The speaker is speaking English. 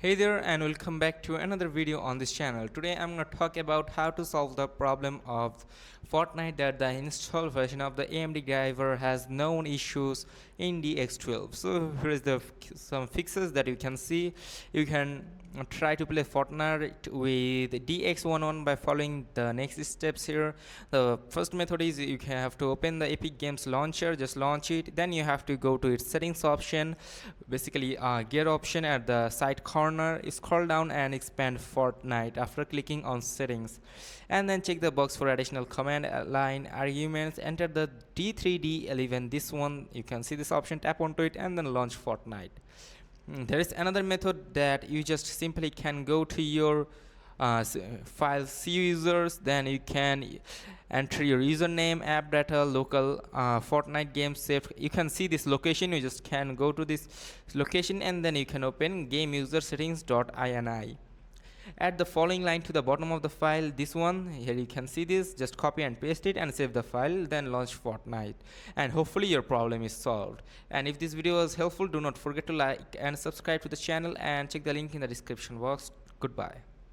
Hey there and welcome back to another video on this channel. Today I'm going to talk about how to solve the problem of Fortnite that the install version of the AMD driver has known issues in DX12. So here is some fixes that you can see. You can try to play Fortnite with DX11 by following the next steps here. The first method is you have to open the Epic Games launcher, just launch it. Then you have to go to its settings option, basically gear option at the side corner, scroll down and expand Fortnite after clicking on settings, and then check the box for additional command line arguments. Enter the D3D12, this one you can see this option, tap onto it and then launch Fortnite. There is another method that you just simply can go to your file C users, then you can enter your username, app data, local Fortnite game saved. You can see this location, you just can go to this location and then you can open game user settings.ini. Add the following line to the bottom of the file, this one here, you can see this, just copy and paste it and save the file, then launch Fortnite, and hopefully your problem is solved. And if this video was helpful, do not forget to like and subscribe to the channel and check the link in the description box. Goodbye.